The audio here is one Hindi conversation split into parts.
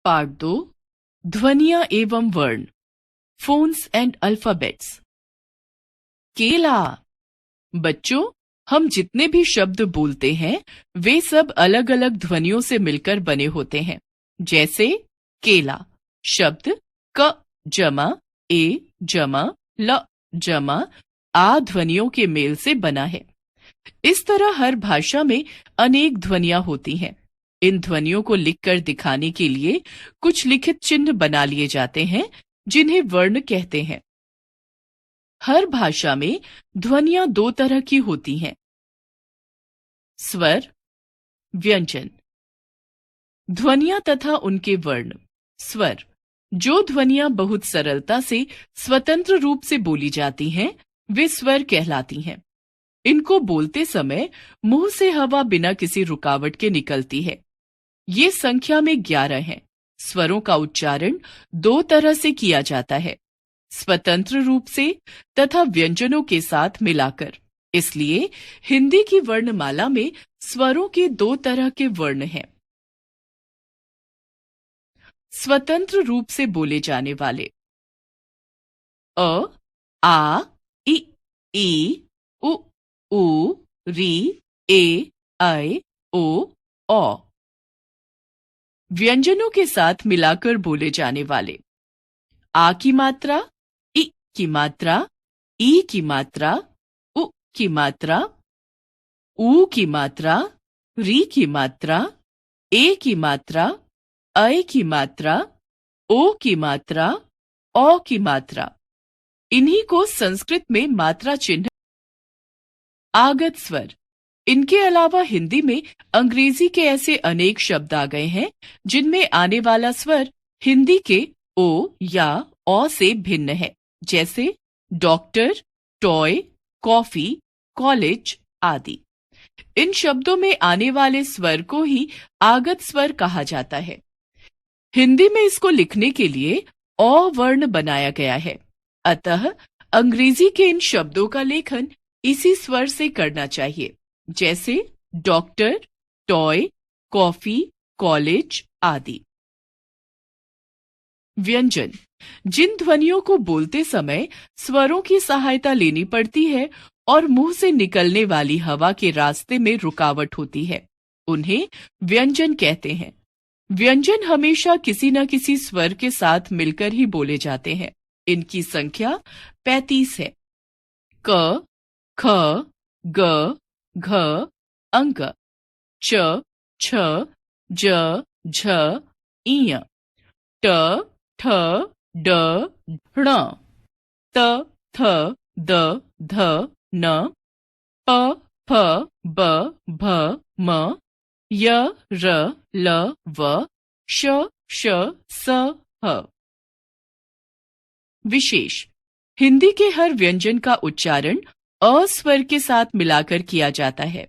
पार्ट 2 ध्वनियां एवं वर्ण फोन्स एंड अल्फाबेट्स। केला। बच्चों, हम जितने भी शब्द बोलते हैं वे सब अलग अलग ध्वनियों से मिलकर बने होते हैं। जैसे केला शब्द क जमा ए जमा ल जमा आ ध्वनियों के मेल से बना है। इस तरह हर भाषा में अनेक ध्वनियां होती हैं। इन ध्वनियों को लिखकर दिखाने के लिए कुछ लिखित चिन्ह बना लिए जाते हैं जिन्हें वर्ण कहते हैं। हर भाषा में ध्वनियां दो तरह की होती हैं, स्वर, व्यंजन। ध्वनियां तथा उनके वर्ण। स्वर, जो ध्वनियां बहुत सरलता से स्वतंत्र रूप से बोली जाती हैं, वे स्वर कहलाती हैं। इनको बोलते समय मुंह से हवा बिना किसी रुकावट के निकलती है। ये संख्या में 11 हैं। स्वरों का उच्चारण दो तरह से किया जाता है, स्वतंत्र रूप से तथा व्यंजनों के साथ मिलाकर। इसलिए हिंदी की वर्णमाला में स्वरों के दो तरह के वर्ण हैं। स्वतंत्र रूप से बोले जाने वाले अ, आ, इ, ई, उ, ऊ, री, ए, ऐ, ओ, औ। व्यंजनों के साथ मिलाकर बोले जाने वाले आ की मात्रा, इ की मात्रा, ई की मात्रा, उ की मात्रा, ऊ की मात्रा, री की मात्रा, ए की मात्रा, ऐ की मात्रा, ओ की मात्रा, औ की मात्रा। इन्हीं को संस्कृत में मात्रा चिन्ह। आगत स्वर। इनके अलावा हिंदी में अंग्रेजी के ऐसे अनेक शब्द आ गए हैं जिनमें आने वाला स्वर हिंदी के ओ या औ से भिन्न है। जैसे डॉक्टर, टॉय, कॉफी, कॉलेज आदि। इन शब्दों में आने वाले स्वर को ही आगत स्वर कहा जाता है। हिंदी में इसको लिखने के लिए औ वर्ण बनाया गया है। अतः अंग्रेजी के इन शब्दों का लेखन इसी स्वर से करना चाहिए, जैसे डॉक्टर, टॉय, कॉफी, कॉलेज आदि। व्यंजन। जिन ध्वनियों को बोलते समय स्वरों की सहायता लेनी पड़ती है और मुंह से निकलने वाली हवा के रास्ते में रुकावट होती है, उन्हें व्यंजन कहते हैं। व्यंजन हमेशा किसी न किसी स्वर के साथ मिलकर ही बोले जाते हैं। इनकी संख्या 35 है। क, ख, ग, घ, अंक, च, छ, ज, झ, इय, ट, ठ, ड, ण, त, थ, द, ध, न, प, फ, ब, भ, म, य, र, ल, व, श, श, स, ह। विशेष। हिंदी के हर व्यंजन का उच्चारण अ स्वर के साथ मिलाकर किया जाता है।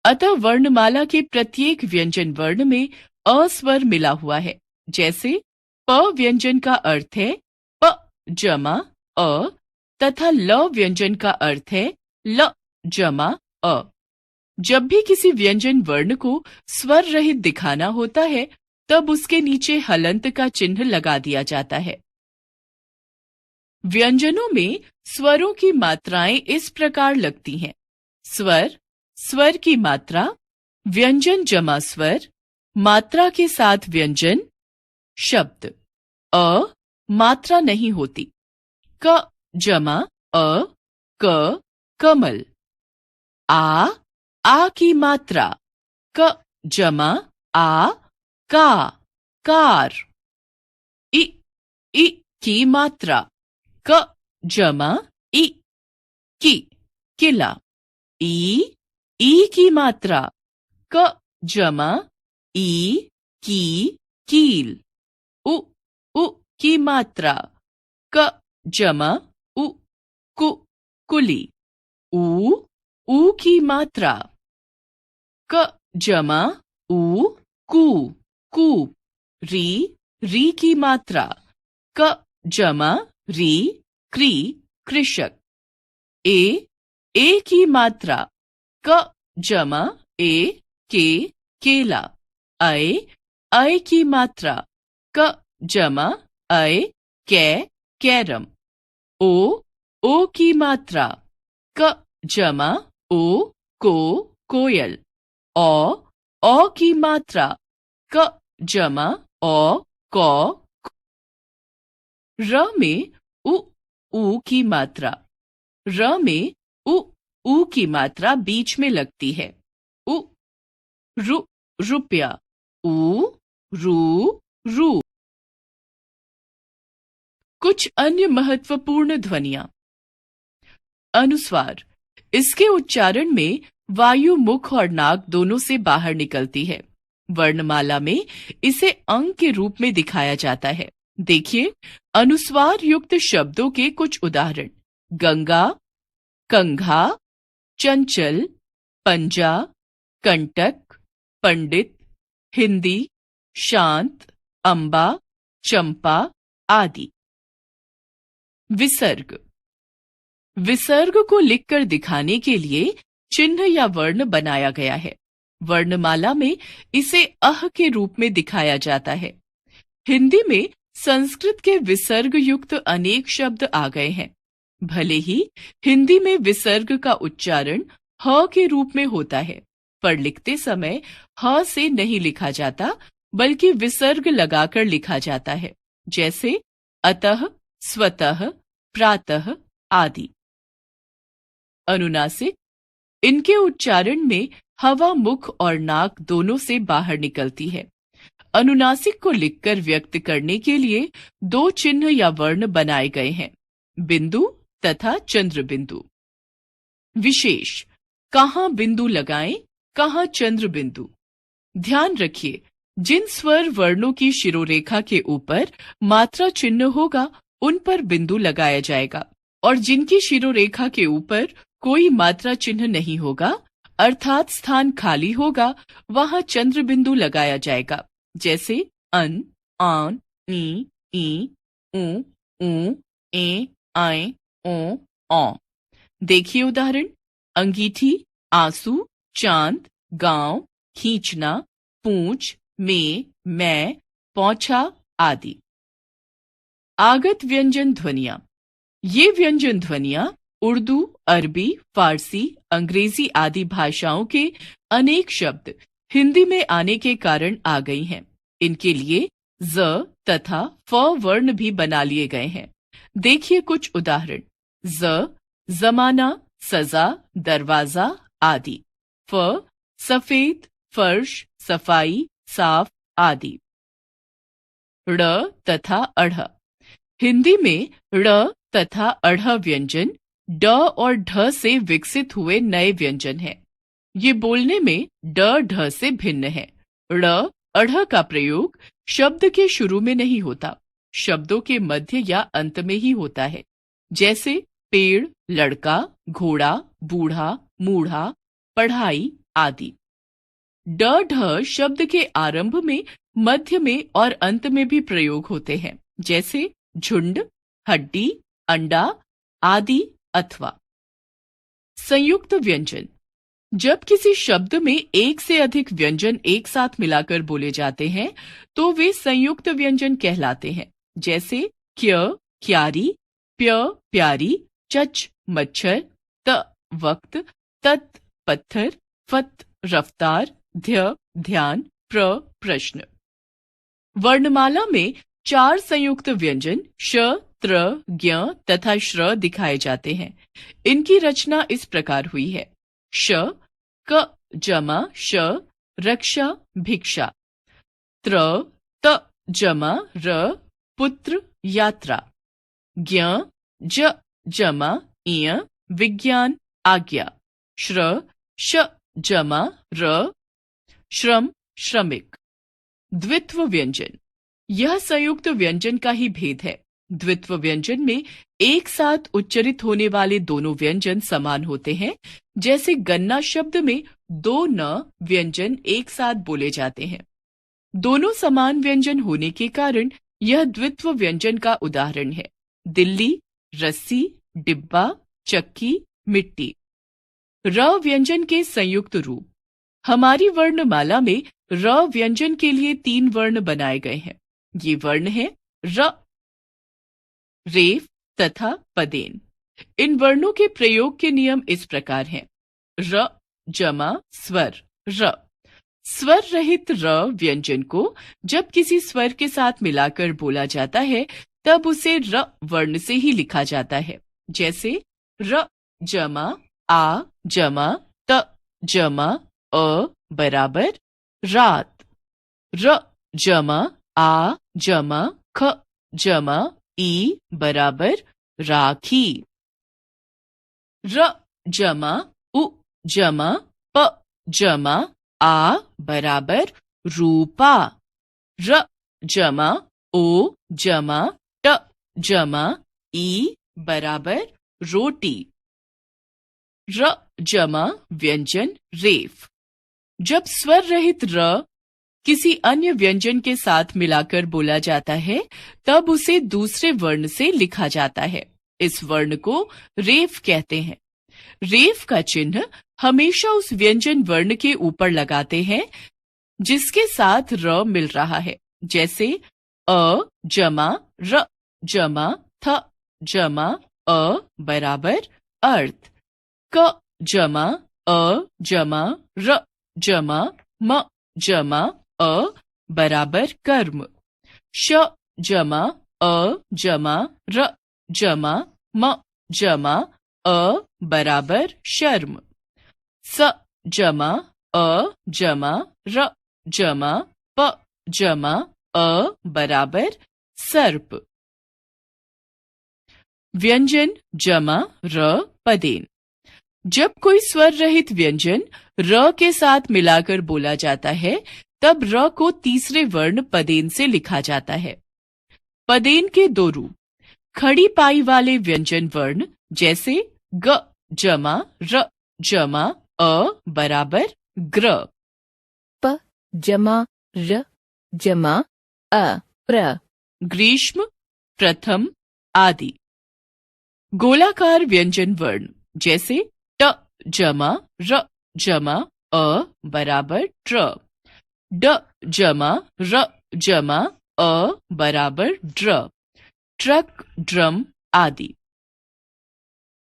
अतः वर्णमाला के प्रत्येक व्यंजन वर्ण में अ स्वर मिला हुआ है। जैसे प व्यंजन का अर्थ है प जमा अ तथा ल व्यंजन का अर्थ है ल जमा अ। जब भी किसी व्यंजन वर्ण को स्वर रहित दिखाना होता है, तब उसके नीचे हलंत का चिन्ह लगा दिया जाता है। व्यंजनों में स्वरों की मात्राएं इस प्रकार लगती हैं। स्वर, स्वर की मात्रा, व्यंजन जमा स्वर, मात्रा के साथ व्यंजन। शब्द अ मात्रा नहीं होती। क जमा अ, क, कमल। आ की मात्रा, क जमा आ, का, कार। इ की मात्रा, क जमा इ, की, किला। ई की मात्रा, क जमा ई, की, कील। उ की मात्रा, क जमा उ, कु, कुली। ऊ की मात्रा, क जमा ऊ, कू, कूप। री की मात्रा, क जमा री, क्री, कृषक। ए की मात्रा, क जमा ए, के, केला। ऐ की मात्रा, क जमा अय कै कैरम। ओ की मात्रा क जमा ओ को कोयल। औ की मात्रा क जमा औ कौ। र में उ की मात्रा, र में उ की मात्रा बीच में लगती है। उ रु रुपया, ऊ रू रू। कुछ अन्य महत्वपूर्ण ध्वनियां। अनुस्वार, इसके उच्चारण में वायु मुख और नाक दोनों से बाहर निकलती है। वर्णमाला में इसे अंग के रूप में दिखाया जाता है। देखिए अनुस्वार युक्त शब्दों के कुछ उदाहरण। गंगा, कंघा, चंचल, पंजा, कंटक, पंडित, हिंदी, शांत, अंबा, चंपा आदि। विसर्ग, विसर्ग को लिखकर दिखाने के लिए चिन्ह या वर्ण बनाया गया है। वर्णमाला में इसे अह के रूप में दिखाया जाता है। हिंदी में संस्कृत के विसर्ग युक्त अनेक शब्द आ गए हैं। भले ही हिंदी में विसर्ग का उच्चारण ह के रूप में होता है, पर लिखते समय ह से नहीं लिखा जाता, बल्कि विसर्ग लगाकर लिखा जाता है, जैसे अतः, स्वतः, प्रातः आदि। अनुनासिक, इनके उच्चारण में हवा मुख और नाक दोनों से बाहर निकलती है। अनुनासिक को लिखकर व्यक्त करने के लिए दो चिन्ह या वर्ण बनाए गए हैं, बिंदु तथा चंद्र बिंदु। विशेष, कहाँ बिंदु लगाएं, कहाँ चंद्र बिंदु। ध्यान रखिए, जिन स्वर वर्णों की शिरोरेखा के ऊपर मात्रा चिन्ह होगा उन पर बिंदु लगाया जाएगा, और जिनकी शिरोरेखा के ऊपर कोई मात्रा चिन्ह नहीं होगा, अर्थात स्थान खाली होगा, वहां चंद्र बिंदु लगाया जाएगा, जैसे अन, आन, ई, ऊ, ए, आए, ओ, औ। देखिए उदाहरण। अंगीठी, आंसू, चांद, गांव, खींचना, पूंछ, में, मैं, पौछा आदि। आगत व्यंजन ध्वनियां। ये व्यंजन ध्वनियां उर्दू, अरबी, फारसी, अंग्रेजी आदि भाषाओं के अनेक शब्द हिंदी में आने के कारण आ गई हैं। इनके लिए ज तथा फ वर्ण भी बना लिए गए हैं। देखिए कुछ उदाहरण। ज जमाना, सजा, दरवाजा आदि। फ सफेद, फर्श, सफाई, साफ आदि। ड़ तथा अढ़। हिंदी में ड़ तथा अढ़ व्यंजन ड और ढ से विकसित हुए नए व्यंजन हैं। ये बोलने में ड ढ से भिन्न है। ड़ अढ़ का प्रयोग शब्द के शुरू में नहीं होता, शब्दों के मध्य या अंत में ही होता है, जैसे पेड़, लड़का, घोड़ा, बूढ़ा, मूढ़ा, पढ़ाई आदि। ड ढ शब्द के आरंभ में, मध्य में और अंत में भी प्रयोग होते हैं, जैसे झुंड, हड्डी, अंडा आदि अथवा। संयुक्त व्यंजन। जब किसी शब्द में एक से अधिक व्यंजन एक साथ मिलाकर बोले जाते हैं तो वे संयुक्त व्यंजन कहलाते हैं, जैसे क्य क्यारी, प्य प्यारी, चच मच्छर, त वक्त, तत् पत्थर, फत रफ्तार, ध्य ध्यान, प्र प्रश्न। वर्णमाला में 4 संयुक्त व्यंजन श, त्र, ज्ञ तथा श्र दिखाए जाते हैं। इनकी रचना इस प्रकार हुई है। श क जमा श, रक्षा, भिक्षा। त्र त जमा र, पुत्र, यात्रा। ज्ञ ज जमा इय, विज्ञान, आज्ञा। श्र श जमा र, श्रम, श्रमिक। द्वित्व व्यंजन। यह संयुक्त व्यंजन का ही भेद है। द्वित्व व्यंजन में एक साथ उच्चरित होने वाले दोनों व्यंजन समान होते हैं, जैसे गन्ना शब्द में 2 न व्यंजन एक साथ बोले जाते हैं। दोनों समान व्यंजन होने के कारण यह द्वित्व व्यंजन का उदाहरण है। दिल्ली, रस्सी, डिब्बा, चक्की, मिट्टी। र व्यंजन के संयुक्त रूप। हमारी वर्णमाला में र व्यंजन के लिए 3 वर्ण बनाए गए हैं। ये वर्ण है र, रेफ तथा पदेन। इन वर्णों के प्रयोग के नियम इस प्रकार हैं। र जमा स्वर र। स्वर रहित र व्यंजन को जब किसी स्वर के साथ मिलाकर बोला जाता है तब उसे र वर्ण से ही लिखा जाता है। जैसे र जमा आ जमा त जमा अ बराबर रात। र जमा आ जमा ख जमा ई बराबर राखी। र जमा उ जमा प जमा आ बराबर रूपा। र जमा ओ जमा ट जमा ई बराबर रोटी। र जमा व्यंजन रेफ। जब स्वर रहित र किसी अन्य व्यंजन के साथ मिलाकर बोला जाता है तब उसे दूसरे वर्ण से लिखा जाता है। इस वर्ण को रेफ कहते हैं। रेफ का चिन्ह हमेशा उस व्यंजन वर्ण के ऊपर लगाते हैं जिसके साथ र मिल रहा है। जैसे अ जमा र जमा थ जमा अ बराबर अर्थ। क जमा अ जमा र जमा म जमा अ बराबर कर्म। श जमा अ जमा र जमा म जमा अ बराबर शर्म। स जमा अ जमा र जमा प जमा अ बराबर सर्प। व्यंजन जमा र पदेन। जब कोई स्वर रहित व्यंजन र के साथ मिलाकर बोला जाता है तब र को तीसरे वर्ण पदेन से लिखा जाता है। पदेन के दो रूप। खड़ी पाई वाले व्यंजन वर्ण जैसे ग जमा र जमा अ बराबर ग्र। प जमा र जमा अ प्र। ग्रीष्म प्रथम आदि। गोलाकार व्यंजन वर्ण जैसे ट जमा र जमा अ बराबर ट्र। ड जमा र जमा अ बराबर ड्र। ट्रक ड्रम आदि।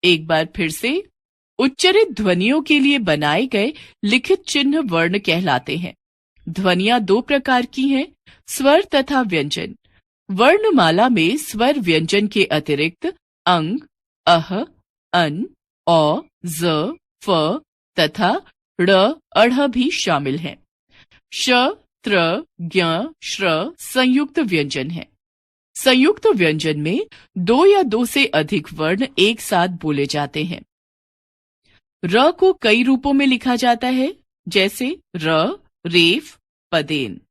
एक बार फिर से उच्चरित ध्वनियों के लिए बनाए गए लिखित चिन्ह वर्ण कहलाते हैं। ध्वनियां दो प्रकार की हैं, स्वर तथा व्यंजन। वर्णमाला में स्वर व्यंजन के अतिरिक्त अंग, अह, अन, औ, ज, फ तथा ड़, अढ़ भी शामिल हैं। श, त्र, ज्ञ, श्र संयुक्त व्यंजन है। संयुक्त व्यंजन में दो या दो से अधिक वर्ण एक साथ बोले जाते हैं। र को कई रूपों में लिखा जाता है जैसे र, रेफ, पदेन।